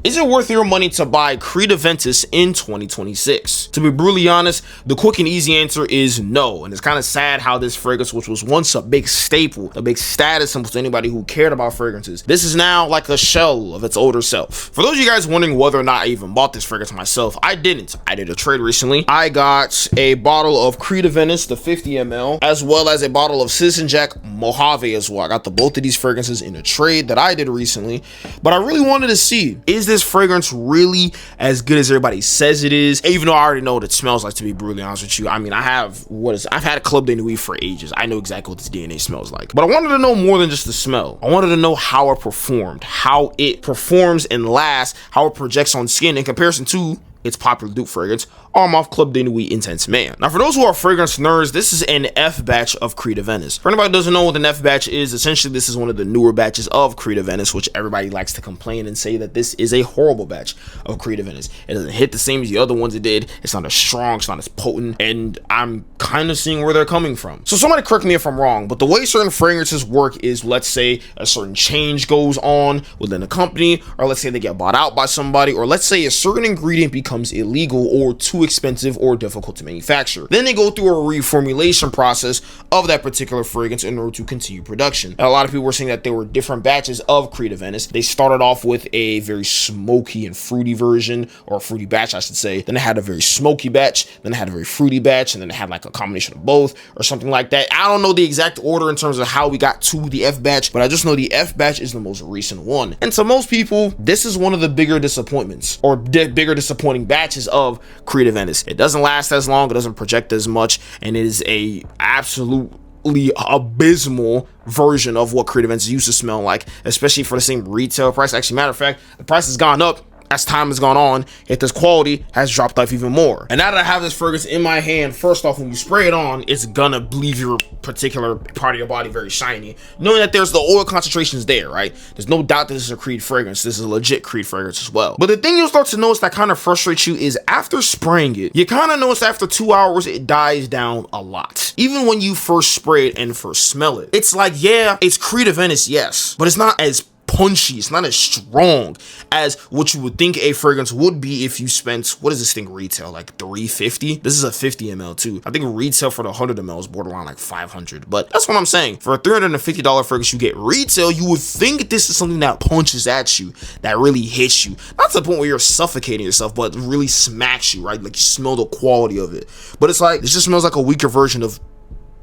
Is it worth your money to buy Creed Aventus in 2026? To be brutally honest, the quick and easy answer is no. And it's kind of sad how this fragrance, which was once a big staple, a big status symbol to anybody who cared about fragrances, this is now like a shell of its older self. For those of you guys wondering whether or not I even bought this fragrance myself, I didn't. I did a trade recently. I got a bottle of Creed Aventus, the 50 ml, as well as a bottle of Citizen Jack Mojave as well. I got both of these fragrances in a trade that I did recently, but I really wanted to see, is this fragrance really as good as everybody says it is? Even though I already know what it smells like, to be brutally honest with you. I mean, I've had Club de Nuit for ages. I know exactly what this DNA smells like, but I wanted to know more than just the smell. I wanted to know how it performed, how it performs and lasts, how it projects on skin in comparison to its popular dupe fragrance, Arm Off Club de Nuit Intense Man. Now, for those who are fragrance nerds, this is an F batch of Creed Aventus. For anybody who doesn't know what an F batch is, essentially this is one of the newer batches of Creed Aventus, which everybody likes to complain and say that this is a horrible batch of Creed Aventus. It doesn't hit the same as the other ones it did. It's not as strong, it's not as potent, and I'm kind of seeing where they're coming from. So somebody correct me if I'm wrong, but the way certain fragrances work is, let's say a certain change goes on within a company, or let's say they get bought out by somebody, or let's say a certain ingredient becomes illegal or too expensive or difficult to manufacture. Then they go through a reformulation process of that particular fragrance in order to continue production. And a lot of people were saying that there were different batches of Creed Aventus. They started off with a very smoky and fruity version, or a fruity batch, I should say. Then they had a very smoky batch, then they had a very fruity batch, and then they had like a combination of both or something like that. I don't know the exact order in terms of how we got to the F batch, but I just know the F batch is the most recent one. And to most people, this is one of the bigger disappointments, or bigger disappointing batches of Creed Aventus. It doesn't last as long, it doesn't project as much, and it is a absolutely abysmal version of what Creed Aventus used to smell like, especially for the same retail price. Actually, matter of fact, the price has gone up as time has gone on, yet this quality has dropped off even more. And now that I have this fragrance in my hand, first off, when you spray it on, it's gonna leave your particular part of your body very shiny, knowing that there's the oil concentrations there, right? There's no doubt that this is a Creed fragrance. This is a legit Creed fragrance as well. But the thing you'll start to notice that kind of frustrates you is after spraying it, you kind of notice after 2 hours, it dies down a lot. Even when you first spray it and first smell it, it's like, yeah, it's Creed Aventus, yes, but it's not as punchy, it's not as strong as what you would think a fragrance would be if you spent, what does this thing retail, like $350? This is a 50 ml too. I think retail for the 100 ml is borderline like $500, but that's what I'm saying. For a $350 fragrance you get retail, you would think this is something that punches at you, that really hits you, not to the point where you're suffocating yourself, but really smacks you, right? Like you smell the quality of it, but it's like, this just smells like a weaker version of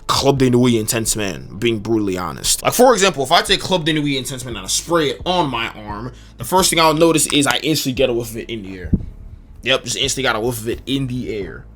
Club de Nuit Intense Man, being brutally honest. Like, for example, if I take Club de Nuit Intense Man and I spray it on my arm, the first thing I'll notice is I instantly get a whiff of it in the air. Yep, just instantly got a whiff of it in the air.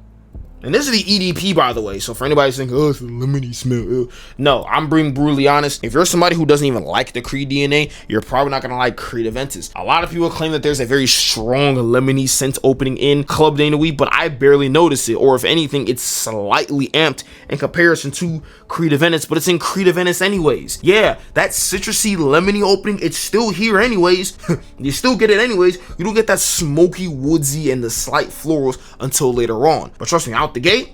And this is the EDP, by the way, so for anybody who's thinking, oh, it's a lemony smell, ew. No, I'm being brutally honest. If you're somebody who doesn't even like the Creed DNA, you're probably not gonna like Creed Aventus. A lot of people claim that there's a very strong lemony scent opening in Club de Nuit, but I barely notice it, or if anything, it's slightly amped in comparison to Creed Aventus, but it's in Creed Aventus anyways. Yeah, that citrusy lemony opening, it's still here anyways. You still get it anyways. You don't get that smoky, woodsy, and the slight florals until later on. But trust me, out the gate,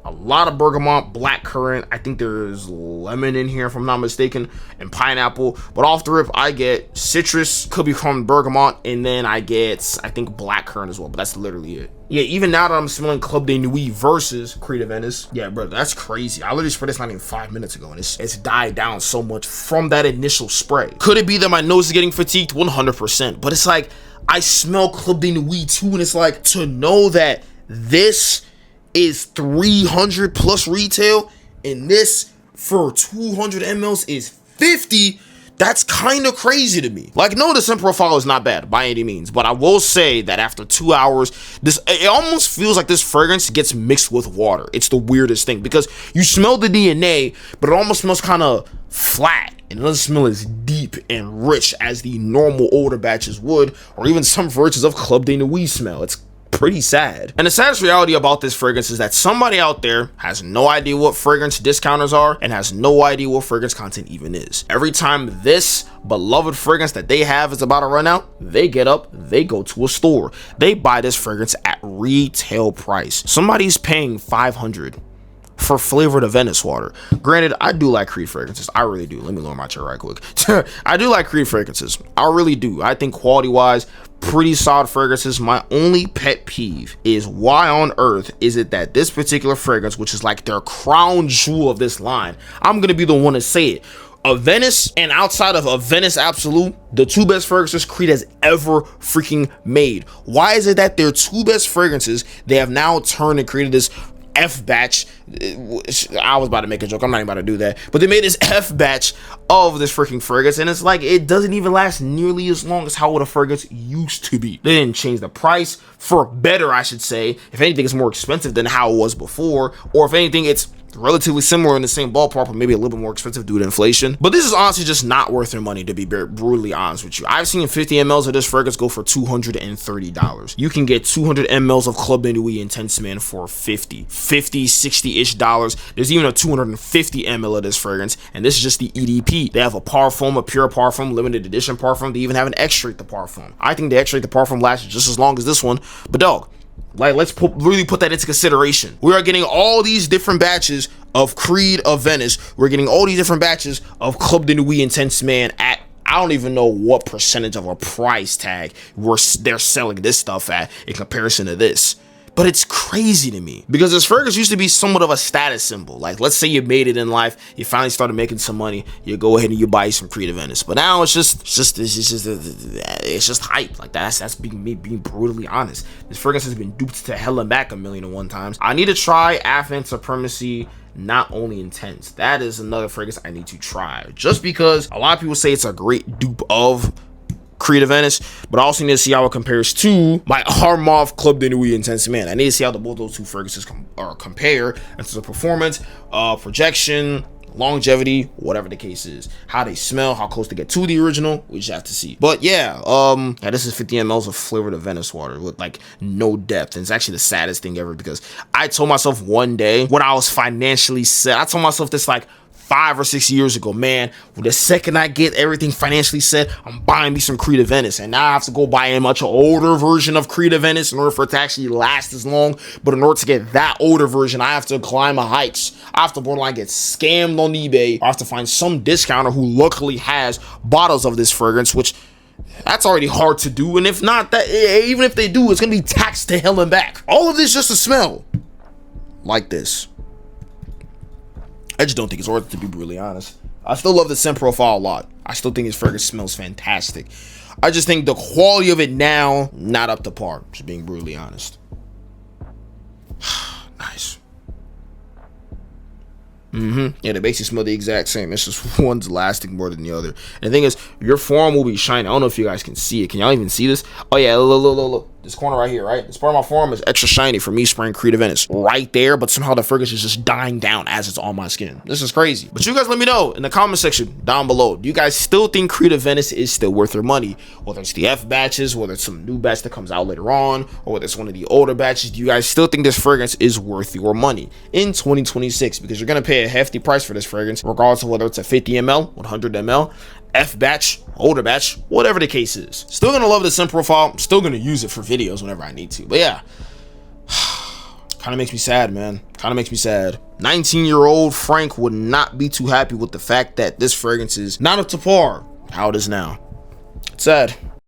a lot of bergamot, blackcurrant, I think there's lemon in here if I'm not mistaken, and pineapple, but off the rip I get citrus, could be from bergamot, and then I get, I think, blackcurrant as well, but that's literally it. Yeah, even now that I'm smelling Club de Nuit versus Creed Aventus, yeah, bro, that's crazy. I literally sprayed this not even 5 minutes ago, and it's died down so much from that initial spray. Could it be that my nose is getting fatigued? 100%, but it's like, I smell Club de Nuit too, and it's like, to know that this is 300 plus retail and this for 200 mls is 50, that's kind of crazy to me. Like, no, the scent profile is not bad by any means, but I will say that after 2 hours, it almost feels like this fragrance gets mixed with water. It's the weirdest thing because you smell the DNA, but it almost smells kind of flat. It doesn't smell as deep and rich as the normal older batches would, or even some versions of Club de Nuit smell. It's pretty sad. And the saddest reality about this fragrance is that somebody out there has no idea what fragrance discounters are and has no idea what fragrance content even is. Every time this beloved fragrance that they have is about to run out, they get up, they go to a store, they buy this fragrance at retail price. Somebody's paying $500, for flavored Aventus water. Granted, I do like Creed fragrances. I really do. Let me lower my chair right quick. I do like Creed fragrances. I really do. I think quality-wise, pretty solid fragrances. My only pet peeve is why on earth is it that this particular fragrance, which is like their crown jewel of this line, I'm gonna be the one to say it, Aventus, and outside of Aventus Absolute, the two best fragrances Creed has ever freaking made. Why is it that their two best fragrances, they have now turned and created this F batch? I was about to make a joke, I'm not even about to do that, but they made this F batch of this freaking fragrance, and it's like it doesn't even last nearly as long as how the fragrance used to be. They didn't change the price for better, I should say. If anything, it's more expensive than how it was before, or if anything, it's relatively similar in the same ballpark, but maybe a little bit more expensive due to inflation. But this is honestly just not worth their money, to be brutally honest with you. I've seen 50 mls of this fragrance go for $230. You can get 200 mls of Club de Nuit Intense Man for 50, 60-ish dollars. There's even a 250 ml of this fragrance, and this is just the EDP. They have a parfum, a pure parfum, limited edition parfum. They even have an extrait de parfum. I think the extrait de parfum lasts just as long as this one, but dog, like, let's really put that into consideration. We are getting all these different batches of Creed Aventus. We're getting all these different batches of Club de Nuit Intense Man at, I don't even know what percentage of a price tag they're selling this stuff at in comparison to this. But it's crazy to me because this fragrance used to be somewhat of a status symbol. Like, let's say you made it in life, you finally started making some money, you go ahead and you buy some Creed Aventus. But now it's just hype. Like, that's being brutally honest. This fragrance has been duped to hell and back 1,000,001 times. I need to try Afghan Supremacy Not Only Intense. That is another fragrance I need to try, just because a lot of people say it's a great dupe of Creed Aventus, but I also need to see how it compares to my Armov Club de Nuit Intense Man. I need to see how both those two fragrances compare in terms of performance, projection, longevity, whatever the case is, how they smell, how close they get to the original. We just have to see. But yeah, this is 50 mls of flavored Aventus water with like no depth, and it's actually the saddest thing ever because I told myself one day when I was financially set, I told myself this like 5 or 6 years ago, man, the second I get everything financially set, I'm buying me some Creed Aventus. And now I have to go buy a much older version of Creed Aventus in order for it to actually last as long. But in order to get that older version, I have to climb the heights. I have to borderline get scammed on eBay. I have to find some discounter who luckily has bottles of this fragrance, which that's already hard to do. And if not, that even if they do, it's gonna be taxed to hell and back. All of this just to smell like this. I just don't think it's worth it, to be brutally honest. I still love the scent profile a lot. I still think his fragrance smells fantastic. I just think the quality of it now, not up to par, just being brutally honest. Nice. Yeah, they basically smell the exact same. It's just one's lasting more than the other. And the thing is, your forearm will be shiny. I don't know if you guys can see it. Can y'all even see this? Oh yeah, look. This corner right here, right? This part of my forearm is extra shiny for me spraying Creed Aventus right there, but somehow the fragrance is just dying down as it's on my skin. This is crazy. But you guys let me know in the comment section down below. Do you guys still think Creed Aventus is still worth their money? Whether it's the F batches, whether it's some new batch that comes out later on, or whether it's one of the older batches, do you guys still think this fragrance is worth your money in 2026? Because you're gonna pay a hefty price for this fragrance, regardless of whether it's a 50 ml, 100 ml, F batch, older batch, whatever the case is. Still gonna love the scent profile. Still gonna use it for videos whenever I need to. But yeah, kind of makes me sad, man. Kind of makes me sad. 19-year-old Frank would not be too happy with the fact that this fragrance is not up to par how it is now. It's sad.